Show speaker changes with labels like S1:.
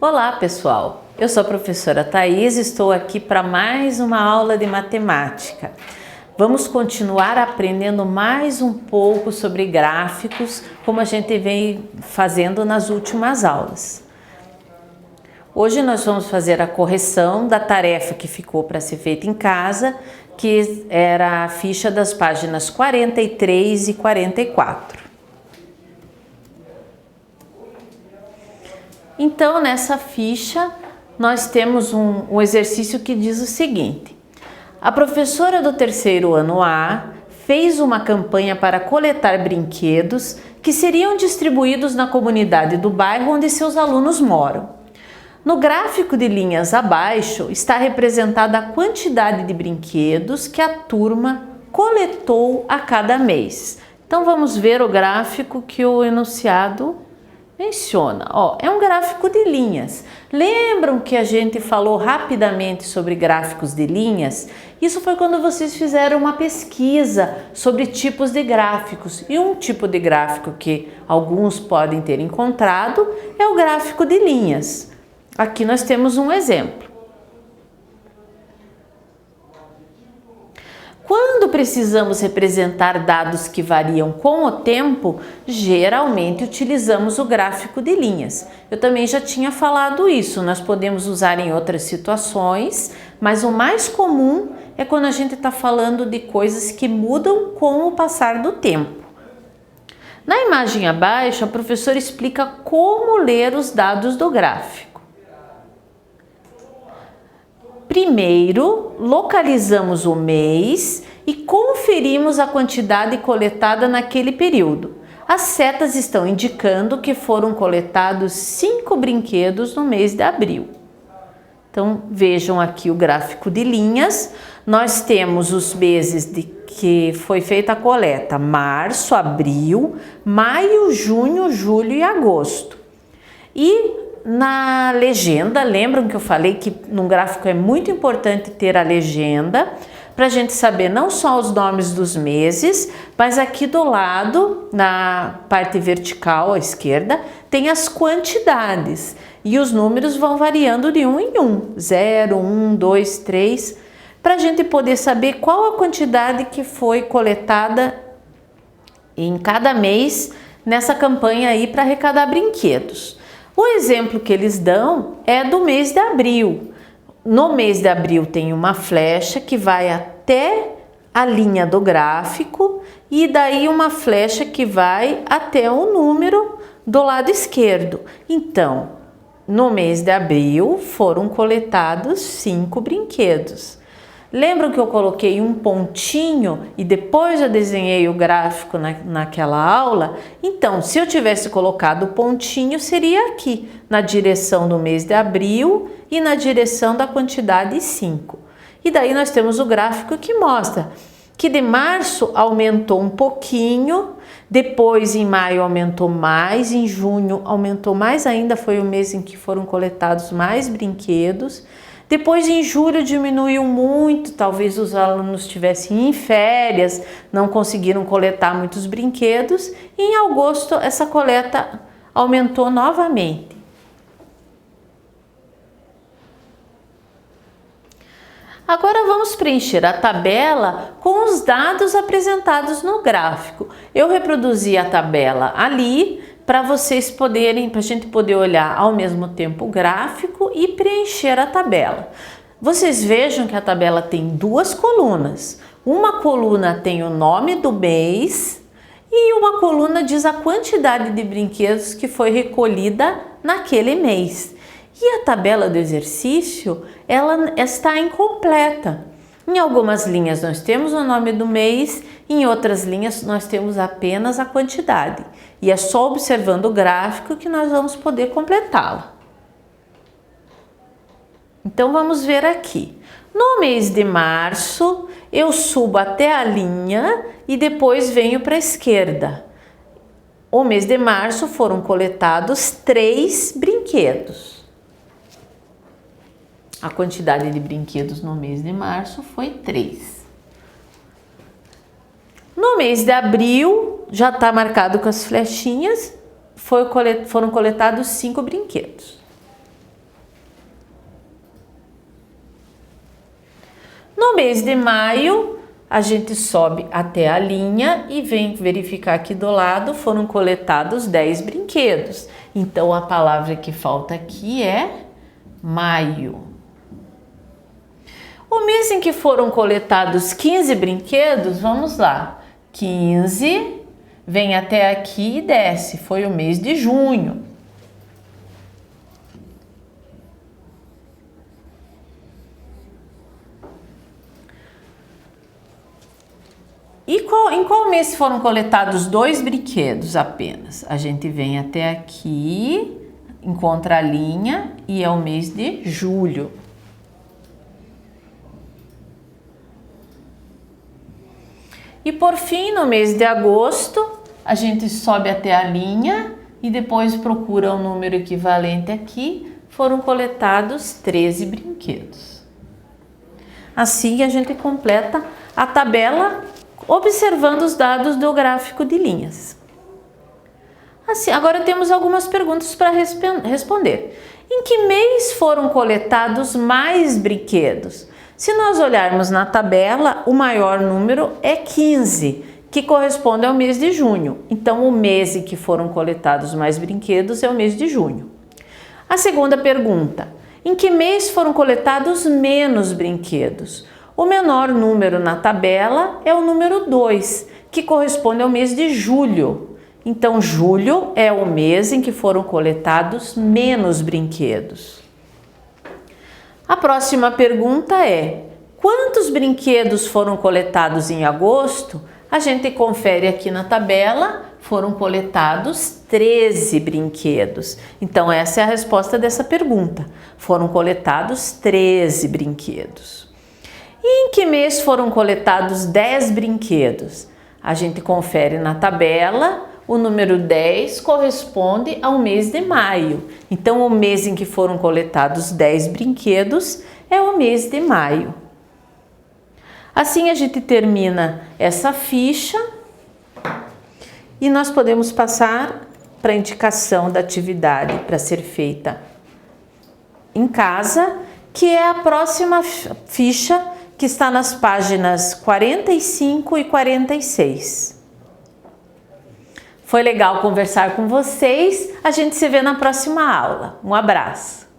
S1: Olá pessoal, eu sou a professora Thaís e estou aqui para mais uma aula de matemática. Vamos continuar aprendendo mais um pouco sobre gráficos, como a gente vem fazendo nas últimas aulas. Hoje nós vamos fazer a correção da tarefa que ficou para ser feita em casa, que era a ficha das páginas 43 e 44. Então, nessa ficha, nós temos um exercício que diz o seguinte: a professora do terceiro ano A fez uma campanha para coletar brinquedos que seriam distribuídos na comunidade do bairro onde seus alunos moram. No gráfico de linhas abaixo está representada a quantidade de brinquedos que a turma coletou a cada mês. Então, vamos ver o gráfico que o enunciado menciona. É um gráfico de linhas. Lembram que a gente falou rapidamente sobre gráficos de linhas? Isso foi quando vocês fizeram uma pesquisa sobre tipos de gráficos. E um tipo de gráfico que alguns podem ter encontrado é o gráfico de linhas. Aqui nós temos um exemplo. Quando precisamos representar dados que variam com o tempo, geralmente utilizamos o gráfico de linhas. Eu também já tinha falado isso, nós podemos usar em outras situações, mas o mais comum é quando a gente está falando de coisas que mudam com o passar do tempo. Na imagem abaixo, a professora explica como ler os dados do gráfico. Primeiro, localizamos o mês e conferimos a quantidade coletada naquele período. As setas estão indicando que foram coletados 5 brinquedos no mês de abril. Então, vejam aqui o gráfico de linhas. Nós temos os meses de que foi feita a coleta: março, abril, maio, junho, julho e agosto. E na legenda, lembram que eu falei que num gráfico é muito importante ter a legenda para a gente saber não só os nomes dos meses, mas aqui do lado, na parte vertical à esquerda, tem as quantidades e os números vão variando de 1 em 1, 0, 1, 2, 3, para a gente poder saber qual a quantidade que foi coletada em cada mês nessa campanha aí para arrecadar brinquedos. O exemplo que eles dão é do mês de abril. No mês de abril tem uma flecha que vai até a linha do gráfico e daí uma flecha que vai até o número do lado esquerdo. Então, no mês de abril foram coletados 5 brinquedos. Lembram que eu coloquei um pontinho e depois eu desenhei o gráfico naquela aula? Então, se eu tivesse colocado o pontinho, seria aqui, na direção do mês de abril e na direção da quantidade 5. E daí nós temos o gráfico que mostra que de março aumentou um pouquinho, depois em maio aumentou mais, em junho aumentou mais ainda, foi o mês em que foram coletados mais brinquedos. Depois em julho diminuiu muito, talvez os alunos estivessem em férias, não conseguiram coletar muitos brinquedos. E em agosto essa coleta aumentou novamente. Agora vamos preencher a tabela com os dados apresentados no gráfico. Eu reproduzi a tabela ali para vocês poderem, para a gente poder olhar ao mesmo tempo o gráfico e preencher a tabela. Vocês vejam que a tabela tem 2 colunas. Uma coluna tem o nome do mês e uma coluna diz a quantidade de brinquedos que foi recolhida naquele mês. E a tabela do exercício, ela está incompleta. Em algumas linhas nós temos o nome do mês, em outras linhas nós temos apenas a quantidade. E é só observando o gráfico que nós vamos poder completá-la. Então vamos ver aqui. No mês de março, eu subo até a linha e depois venho para a esquerda. O mês de março foram coletados 3 brinquedos. A quantidade de brinquedos no mês de março foi 3. No mês de abril, já está marcado com as flechinhas, foram coletados 5 brinquedos. No mês de maio, a gente sobe até a linha e vem verificar aqui do lado, foram coletados 10 brinquedos. Então, a palavra que falta aqui é maio. O mês em que foram coletados 15 brinquedos, vamos lá. 15, vem até aqui e desce, foi o mês de junho. Em qual mês foram coletados 2 brinquedos apenas? A gente vem até aqui, encontra a linha e é o mês de julho. E por fim, no mês de agosto, a gente sobe até a linha e depois procura um número equivalente aqui, foram coletados 13 brinquedos. Assim a gente completa a tabela observando os dados do gráfico de linhas. Assim, agora temos algumas perguntas para responder. Em que mês foram coletados mais brinquedos? Se nós olharmos na tabela, o maior número é 15, que corresponde ao mês de junho. Então, o mês em que foram coletados mais brinquedos é o mês de junho. A segunda pergunta: em que mês foram coletados menos brinquedos? O menor número na tabela é o número 2, que corresponde ao mês de julho. Então, julho é o mês em que foram coletados menos brinquedos. A próxima pergunta é: quantos brinquedos foram coletados em agosto? A gente confere aqui na tabela, foram coletados 13 brinquedos. Então, essa é a resposta dessa pergunta. Foram coletados 13 brinquedos. E em que mês foram coletados 10 brinquedos? A gente confere na tabela, o número 10 corresponde ao mês de maio. Então, o mês em que foram coletados 10 brinquedos é o mês de maio. Assim, a gente termina essa ficha e nós podemos passar para a indicação da atividade para ser feita em casa, que é a próxima ficha, que está nas páginas 45 e 46. Foi legal conversar com vocês. A gente se vê na próxima aula. Um abraço!